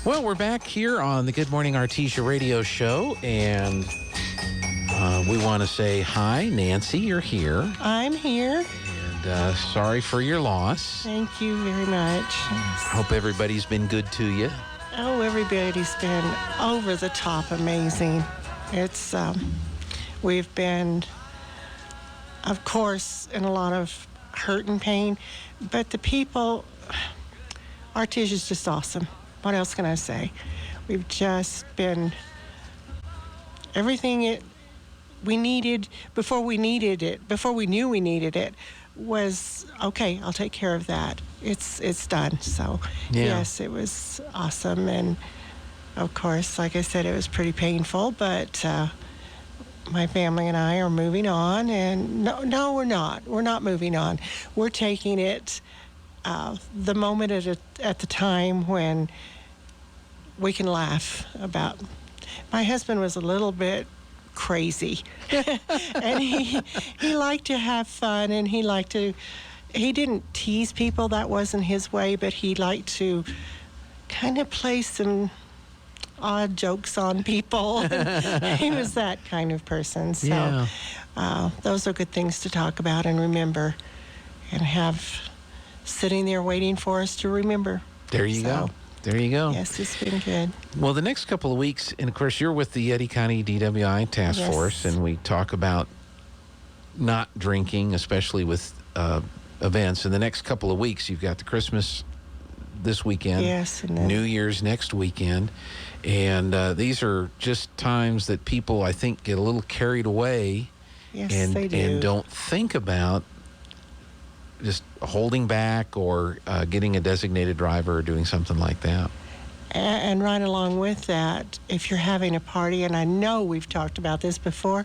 Well, we're back here on the Good Morning Artesia radio show, and we want to say hi. Nancy, you're here. I'm here. And sorry for your loss. Thank you very much. Hope everybody's been good to you. Oh, everybody's been over the top amazing. It's, we've been, of course, in a lot of hurt and pain, but the people, Artesia's just awesome. What else can I say? We've just been everything we needed before we needed it, before we knew we needed it, was okay, I'll take care of that. It's done. So, yes, it was awesome. And, of course, like I said, it was pretty painful, but my family and I are moving on. And no, we're not. We're not moving on. We're taking it the moment at the time when we can laugh about. My husband was a little bit crazy, and he liked to have fun, and he didn't tease people. That wasn't his way, but he liked to kind of play some odd jokes on people. He was that kind of person. So those are good things to talk about and remember, and have sitting there waiting for us to remember. There you go. There you go. Yes, it's been good. Well, the next couple of weeks, and of course, you're with the Eddy County DWI Task Force, and we talk about not drinking, especially with events. In the next couple of weeks, you've got the Christmas this weekend, and then New Year's next weekend, and these are just times that people, I think, get a little carried away, they do. and don't think about just holding back or getting a designated driver or doing something like that. And right along with that, if you're having a party, and I know we've talked about this before,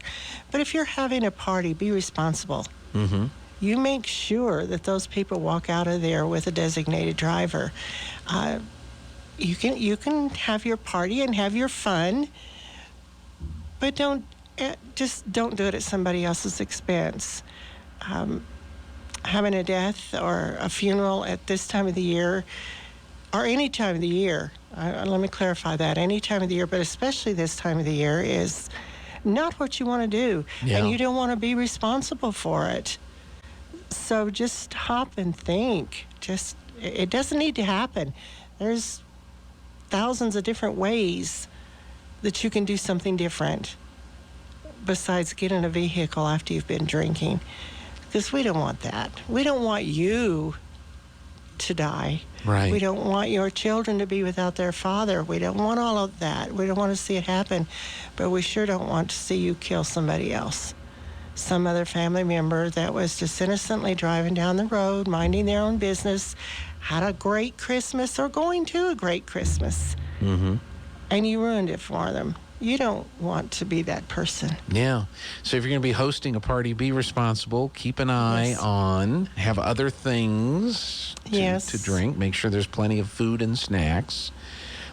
but if you're having a party, be responsible. Mm-hmm. You make sure that those people walk out of there with a designated driver. You can have your party and have your fun, but don't do it at somebody else's expense. Having a death or a funeral at this time of the year, or any time of the year, let me clarify that, any time of the year, but especially this time of the year, is not what you want to do. And you don't want to be responsible for it. So just stop and think. It doesn't need to happen. There's thousands of different ways that you can do something different besides get in a vehicle after you've been drinking. Because we don't want that. We don't want you to die. Right. We don't want your children to be without their father. We don't want all of that. We don't want to see it happen. But we sure don't want to see you kill somebody else. Some other family member that was just innocently driving down the road, minding their own business, had a great Christmas or going to a great Christmas. Mm-hmm. And you ruined it for them. You don't want to be that person. Yeah. So if you're going to be hosting a party, be responsible. Keep an eye on. Have other things to drink. Make sure there's plenty of food and snacks.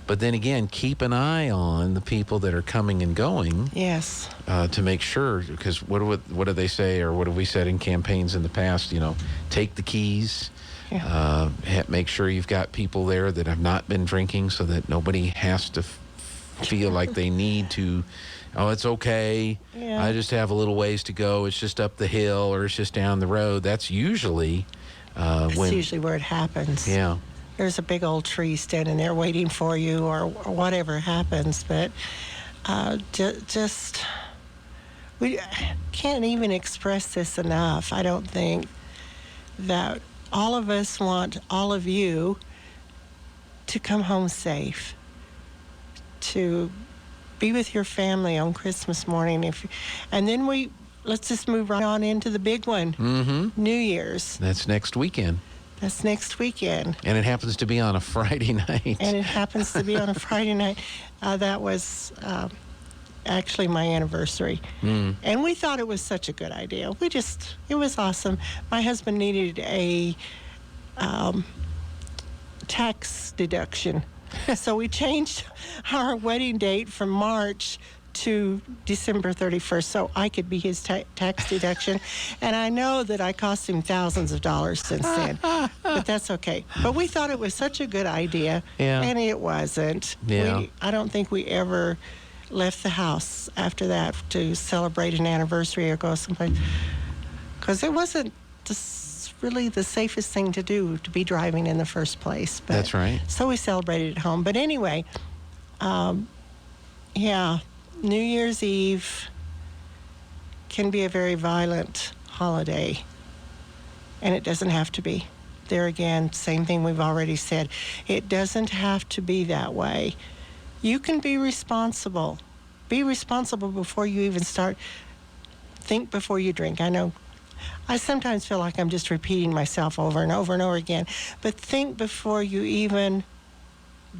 But then again, keep an eye on the people that are coming and going. Yes. To make sure, because what do they say, or what have we said in campaigns in the past? Take the keys. Yeah. Make sure you've got people there that have not been drinking, so that nobody has to feel like they need to, it's okay. Yeah. I just have a little ways to go. It's just up the hill, or it's just down the road. That's usually usually where it happens. Yeah. There's a big old tree standing there waiting for you, or whatever happens. But we can't even express this enough. I don't think that all of us want all of you to come home safe, to be with your family on Christmas morning. And then let's just move right on into the big one, New Year's. That's next weekend. That's next weekend. And it happens to be on a Friday night. That was actually my anniversary. And we thought it was such a good idea. It was awesome. My husband needed a tax deduction. So we changed our wedding date from March to December 31st so I could be his tax deduction. And I know that I cost him thousands of dollars since then, but that's okay. But we thought it was such a good idea, and it wasn't. Yeah. I don't think we ever left the house after that to celebrate an anniversary or go someplace, because it wasn't really the safest thing to do, to be driving in the first place. But, that's right. So we celebrated at home. But anyway, New Year's Eve can be a very violent holiday, and it doesn't have to be. There again, same thing we've already said. It doesn't have to be that way. You can be responsible. Be responsible before you even start. Think before you drink. I know I sometimes feel like I'm just repeating myself over and over and over again, but think before you even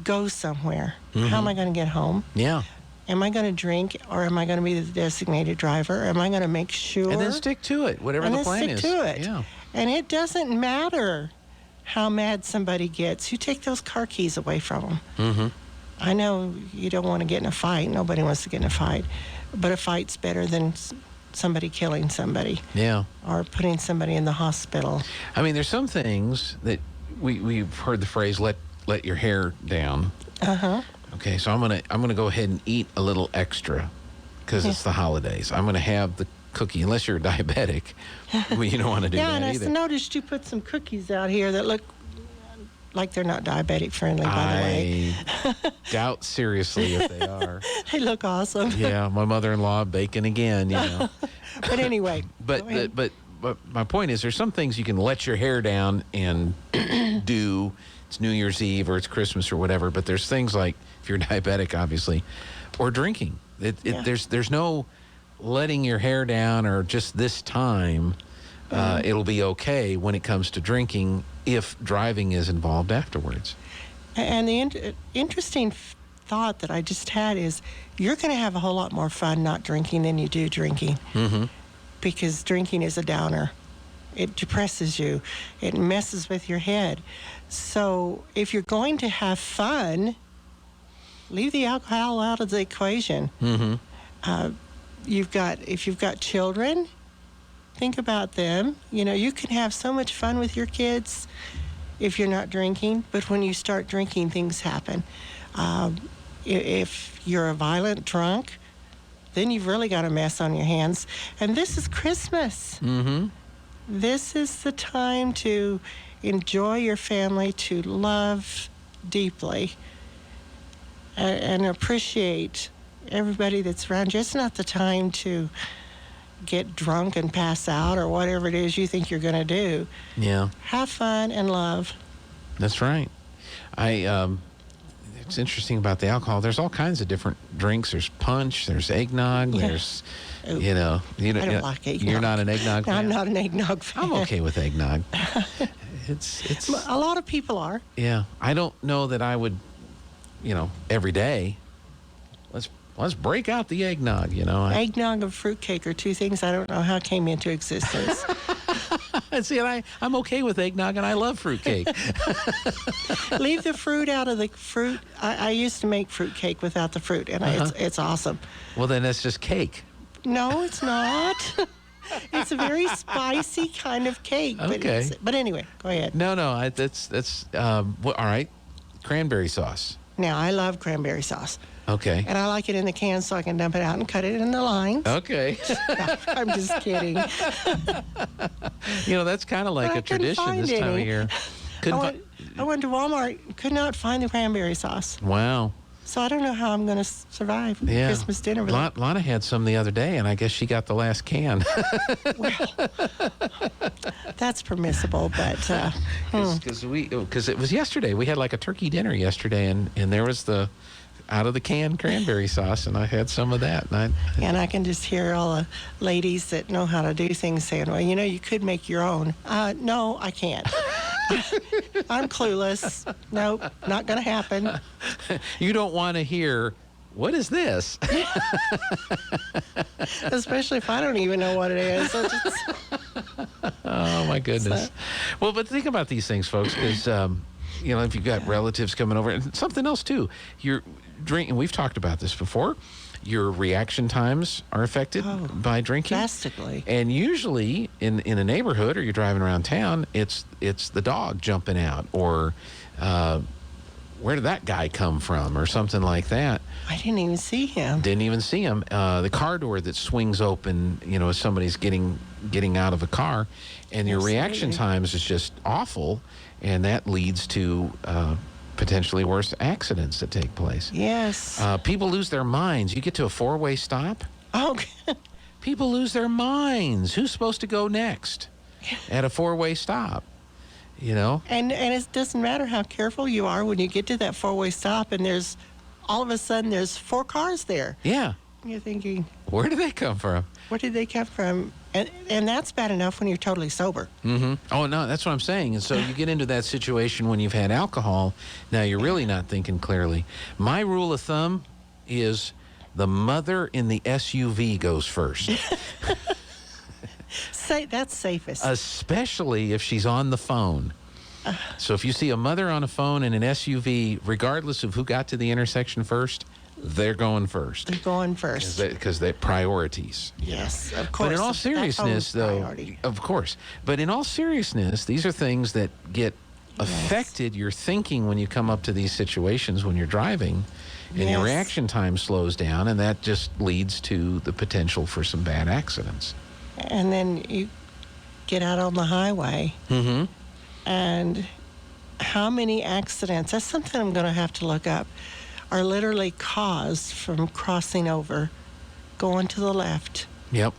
go somewhere. Mm-hmm. How am I going to get home? Yeah. Am I going to drink, or am I going to be the designated driver? Am I going to make sure? And then stick to it, whatever the plan is. Stick to it. Yeah. And it doesn't matter how mad somebody gets. You take those car keys away from them. Mm-hmm. I know you don't want to get in a fight. Nobody wants to get in a fight. But a fight's better than somebody killing somebody. Yeah. Or putting somebody in the hospital. I mean, there's some things that we've heard the phrase let your hair down. Uh-huh. Okay, so I'm gonna go ahead and eat a little extra because it's the holidays. I'm gonna have the cookie, unless you're diabetic. Well, you don't want to do that either. Yeah, and I noticed you put some cookies out here that look like they're not diabetic friendly, by the way. I doubt seriously if they are. They look awesome. Yeah, my mother-in-law baking again, you know. But anyway. But my point is, there's some things you can let your hair down and do. It's New Year's Eve or it's Christmas or whatever. But there's things like, if you're diabetic, obviously, or drinking. There's no letting your hair down or just this time. It'll be okay when it comes to drinking if driving is involved afterwards. And the interesting thought that I just had is you're going to have a whole lot more fun not drinking than you do drinking. Mm-hmm. Because drinking is a downer. It depresses you. It messes with your head. So if you're going to have fun, leave the alcohol out of the equation. Mm-hmm. If you've got children, think about them. You know, you can have so much fun with your kids if you're not drinking, but when you start drinking, things happen. If you're a violent drunk, then you've really got a mess on your hands. And this is Christmas. Mm-hmm. This is the time to enjoy your family, to love deeply, and appreciate everybody that's around you. It's not the time to get drunk and pass out or whatever it is you think you're going to do. Yeah. Have fun and love. That's right. It's interesting about the alcohol. There's all kinds of different drinks. There's punch. There's eggnog. Yeah. There's, I don't like eggnog. You're not an eggnog fan? I'm not an eggnog fan. I'm okay with eggnog. It's a lot of people are. Yeah. I don't know that I would, every day. Let's break out the eggnog, Eggnog and fruitcake are two things I don't know how came into existence. See, I'm okay with eggnog, and I love fruitcake. Leave the fruit out of the fruit. I used to make fruitcake without the fruit, and it's awesome. Well, then that's just cake. No, it's not. It's a very spicy kind of cake. Okay. But anyway, go ahead. No, that's all right. Cranberry sauce. Now, I love cranberry sauce. Okay. And I like it in the can so I can dump it out and cut it in the lines. Okay. I'm just kidding. That's kind of like a tradition this time of year. I went to Walmart, could not find the cranberry sauce. Wow. So I don't know how I'm going to survive Christmas dinner with it. Lana had some the other day, and I guess she got the last can. Well, that's permissible, but... Because it was yesterday. We had like a turkey dinner yesterday, and there was the out of the can cranberry sauce, and I had some of that. And I can just hear all the ladies that know how to do things saying, well, you could make your own. No, I can't. I'm clueless. Nope, not going to happen. You don't want to hear, what is this? Especially if I don't even know what it is. Oh, my goodness. Well, but think about these things, folks, because if you've got relatives coming over. And something else, too. You're drinking. We've talked about this before. Your reaction times are affected by drinking. Drastically. And usually in a neighborhood or you're driving around town, it's the dog jumping out or where did that guy come from or something like that. I didn't even see him. The car door that swings open, as somebody's getting out of a car, and your reaction times is just awful, and that leads to potentially worse accidents that take place. Yes. People lose their minds. You get to a four-way stop. Oh. People lose their minds. Who's supposed to go next at a four-way stop? And it doesn't matter how careful you are when you get to that four-way stop, and there's all of a sudden there's 4 cars there. Yeah. You're thinking, where did they come from? Where did they come from? And that's bad enough when you're totally sober. Mm-hmm. Oh, no, that's what I'm saying. And so you get into that situation when you've had alcohol. Now you're really not thinking clearly. My rule of thumb is the mother in the SUV goes first. That's safest. Especially if she's on the phone. So if you see a mother on a phone in an SUV, regardless of who got to the intersection first, they're going first. They're going first. Because they're priorities. Yes, of course. But in all seriousness, though, of course. But in all seriousness, these are things that get affected your thinking when you come up to these situations when you're driving. And your reaction time slows down, and that just leads to the potential for some bad accidents. And then you get out on the highway. Mm-hmm. And how many accidents, that's something I'm going to have to look up, are literally caused from crossing over, going to the left. Yep.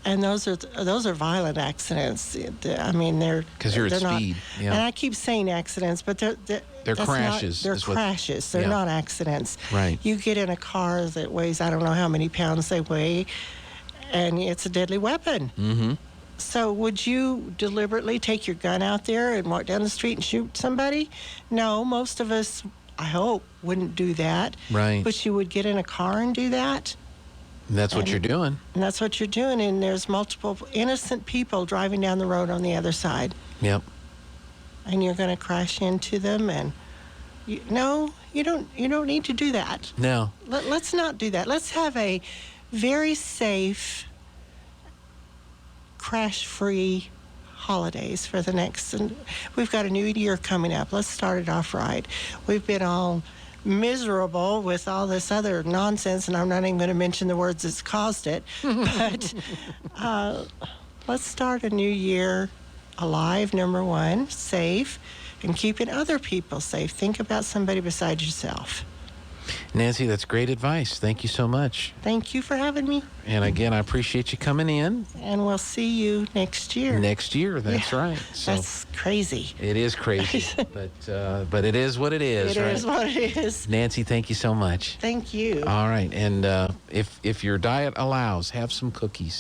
And those are violent accidents. I mean, because you're at speed. And I keep saying accidents, but they're crashes. They're crashes. They're not accidents. Right. You get in a car that weighs, I don't know how many pounds they weigh, and it's a deadly weapon. Mm-hmm. So would you deliberately take your gun out there and walk down the street and shoot somebody? No, most of us, I hope, wouldn't do that. Right. But you would get in a car and do that? And that's what you're doing. And that's what you're doing, and there's multiple innocent people driving down the road on the other side. Yep. And you're going to crash into them, and you don't need to do that. No. Let's not do that. Let's have a very safe, crash-free holidays for the next. And we've got a new year coming up. Let's start it off right. We've been all miserable with all this other nonsense, and I'm not even going to mention the words that's caused it. But let's start a new year alive, number one, safe, and keeping other people safe. Think about somebody besides yourself. Nancy, that's great advice. Thank you so much. Thank you for having me. And again, I appreciate you coming in. And we'll see you next year. Next year, that's right. So that's crazy. It is crazy, but it is what it is, It right? is what it is. Nancy, thank you so much. Thank you. All right, and if your diet allows, have some cookies.